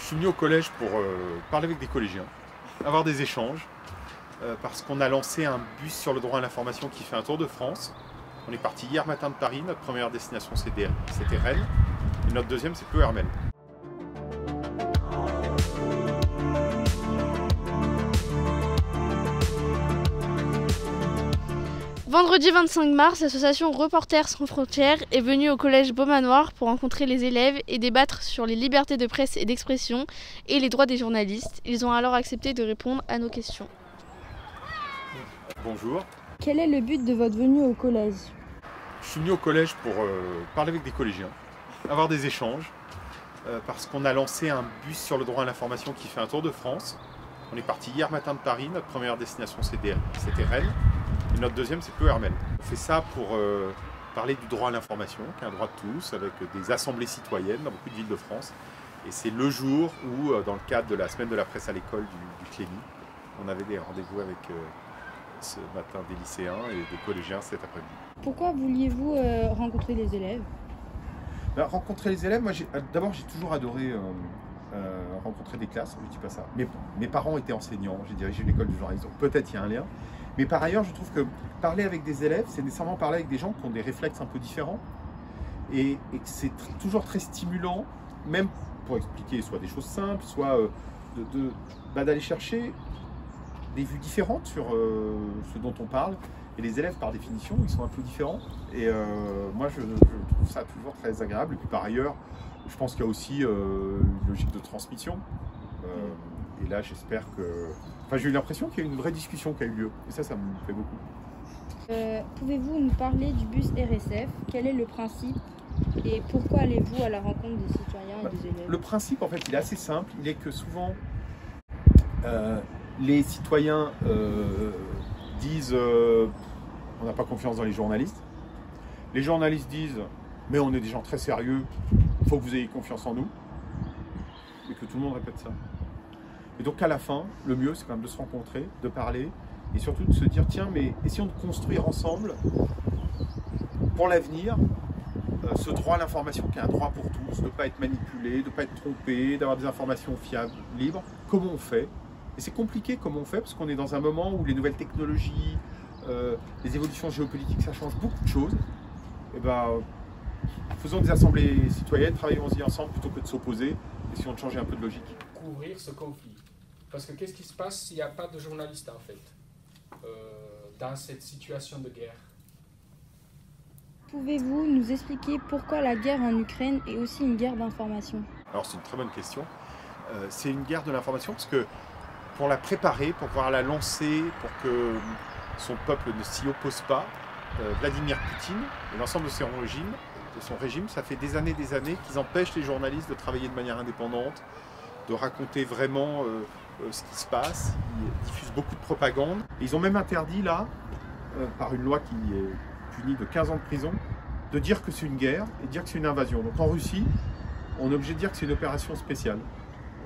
suis venu au collège pour parler avec des collégiens, avoir des échanges, parce qu'on a lancé un bus sur le droit à l'information qui fait un tour de France. On est parti hier matin de Paris, notre première destination c'était Rennes, et notre deuxième c'est Ploërmel. Vendredi 25 mars, l'association Reporters sans frontières est venue au collège Beaumanoir pour rencontrer les élèves et débattre sur les libertés de presse et d'expression et les droits des journalistes. Ils ont alors accepté de répondre à nos questions. Bonjour. Quel est le but de votre venue au collège? Je suis venu au collège pour parler avec des collégiens, avoir des échanges, parce qu'on a lancé un bus sur le droit à l'information qui fait un tour de France. On est parti hier matin de Paris, notre première destination c'était Rennes, et notre deuxième c'est Ploërmel. On fait ça pour parler du droit à l'information, qui est un droit de tous, avec des assemblées citoyennes dans beaucoup de villes de France. Et c'est le jour où, dans le cadre de la semaine de la presse à l'école du Clémy, on avait des rendez-vous avec ce matin des lycéens et des collégiens cet après-midi. Pourquoi vouliez-vous rencontrer les élèves? Rencontrer les élèves, moi d'abord j'ai toujours adoré rencontrer des classes, je dis pas ça. Mes parents étaient enseignants, j'ai dirigé une école de journalisme, donc peut-être il y a un lien. Mais par ailleurs, je trouve que parler avec des élèves, c'est nécessairement parler avec des gens qui ont des réflexes un peu différents. Et que c'est toujours très stimulant, même pour expliquer soit des choses simples, soit d'aller chercher des vues différentes sur ce dont on parle. Et les élèves, par définition, ils sont un peu différents. Et moi, je trouve ça toujours très agréable. Et puis par ailleurs, je pense qu'il y a aussi une logique de transmission. Et là, j'espère que... Enfin, j'ai eu l'impression qu'il y a eu une vraie discussion qui a eu lieu. Et ça me plaît beaucoup. Pouvez-vous nous parler du bus RSF? Quel est le principe? Et pourquoi allez-vous à la rencontre des citoyens et des élèves? Le principe, en fait, il est assez simple. Il est que souvent, les citoyens disent on n'a pas confiance dans les journalistes. Les journalistes disent mais on est des gens très sérieux, il faut que vous ayez confiance en nous. Et que tout le monde répète ça. Et donc à la fin, le mieux c'est quand même de se rencontrer, de parler et surtout de se dire tiens mais essayons de construire ensemble pour l'avenir ce droit à l'information qui est un droit pour tous, de ne pas être manipulé, de ne pas être trompé, d'avoir des informations fiables, libres. Comment on fait? Et c'est compliqué comment on fait parce qu'on est dans un moment où les nouvelles technologies, les évolutions géopolitiques, ça change beaucoup de choses. Et faisons des assemblées citoyennes, travaillons-y ensemble plutôt que de s'opposer, essayons de changer un peu de logique. Couvrir ce conflit. Parce que qu'est-ce qui se passe s'il n'y a pas de journalistes en fait, dans cette situation de guerre? Pouvez-vous nous expliquer pourquoi la guerre en Ukraine est aussi une guerre d'information? Alors c'est une très bonne question. C'est une guerre de l'information parce que pour la préparer, pour pouvoir la lancer, pour que son peuple ne s'y oppose pas, Vladimir Poutine et l'ensemble de son régime, ça fait des années qu'ils empêchent les journalistes de travailler de manière indépendante, de raconter vraiment ce qui se passe. Ils diffusent beaucoup de propagande. Et ils ont même interdit là, par une loi qui est punie de 15 ans de prison, de dire que c'est une guerre et de dire que c'est une invasion. Donc en Russie, on est obligé de dire que c'est une opération spéciale.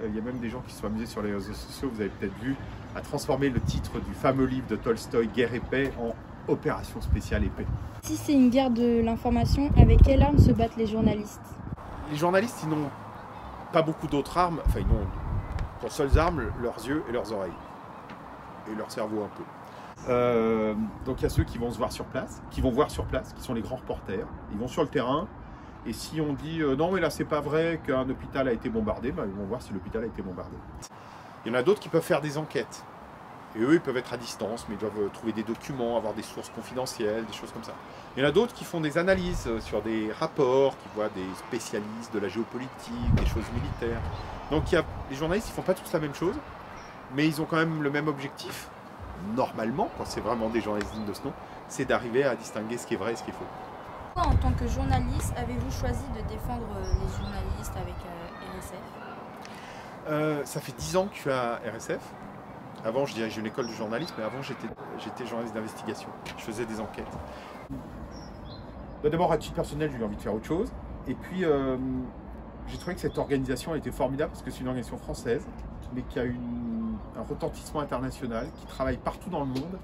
Il y a même des gens qui se sont amusés sur les réseaux sociaux, vous avez peut-être vu, à transformer le titre du fameux livre de Tolstoï, Guerre et paix, en Opération spéciale et paix. Si c'est une guerre de l'information, avec quelles armes se battent les journalistes? Les journalistes, ils n'ont pas beaucoup d'autres armes, enfin ils n'ont pour seules armes leurs yeux et leurs oreilles. Et leur cerveau un peu. Donc il y a ceux qui vont se voir sur place, qui sont les grands reporters. Ils vont sur le terrain. Et si on dit non mais là c'est pas vrai qu'un hôpital a été bombardé, ils vont voir si l'hôpital a été bombardé. Il y en a d'autres qui peuvent faire des enquêtes. Et eux ils peuvent être à distance, mais ils doivent trouver des documents, avoir des sources confidentielles, des choses comme ça. Il y en a d'autres qui font des analyses sur des rapports, qui voient des spécialistes de la géopolitique, des choses militaires. Donc les journalistes ils font pas tous la même chose, mais ils ont quand même le même objectif, normalement, quand c'est vraiment des journalistes dignes de ce nom, c'est d'arriver à distinguer ce qui est vrai et ce qui est faux. Pourquoi, en tant que journaliste, avez-vous choisi de défendre les journalistes avec RSF? Ça fait 10 ans que je suis à RSF. Avant, je dirigeais une école de journalisme, mais avant, j'étais journaliste d'investigation. Je faisais des enquêtes. D'abord, à titre personnel, j'ai eu envie de faire autre chose. Et puis, j'ai trouvé que cette organisation était formidable parce que c'est une organisation française, mais qui a un retentissement international, qui travaille partout dans le monde.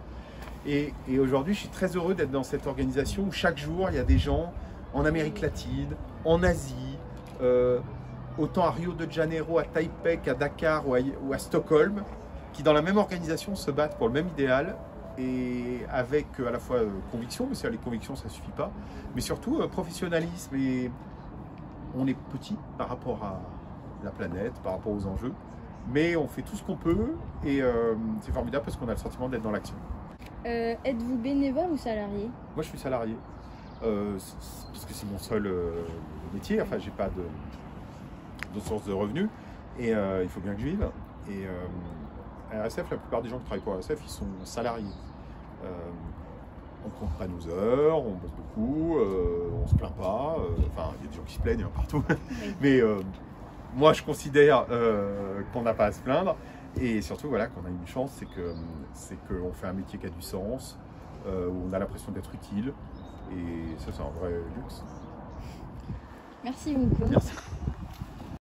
Et aujourd'hui, je suis très heureux d'être dans cette organisation où chaque jour, il y a des gens en Amérique latine, en Asie, autant à Rio de Janeiro, à Taipei, qu'à Dakar ou à Stockholm, qui dans la même organisation se battent pour le même idéal, et avec à la fois conviction, mais c'est les convictions ça suffit pas, mais surtout professionnalisme, et on est petit par rapport à la planète, par rapport aux enjeux, mais on fait tout ce qu'on peut, et c'est formidable parce qu'on a le sentiment d'être dans l'action. Êtes-vous bénévole ou salarié? Moi je suis salarié, parce que c'est mon seul métier, enfin j'ai pas de source de revenus, et il faut bien que je vive, et à RSF, la plupart des gens qui travaillent pour RSF, ils sont salariés. On ne compte pas nos heures, on bosse beaucoup, on se plaint pas. Enfin, il y a des gens qui se plaignent partout. Mais moi, je considère qu'on n'a pas à se plaindre. Et surtout, voilà, qu'on a une chance, c'est qu'on fait un métier qui a du sens, où on a l'impression d'être utile. Et ça, c'est un vrai luxe. Merci beaucoup. Merci.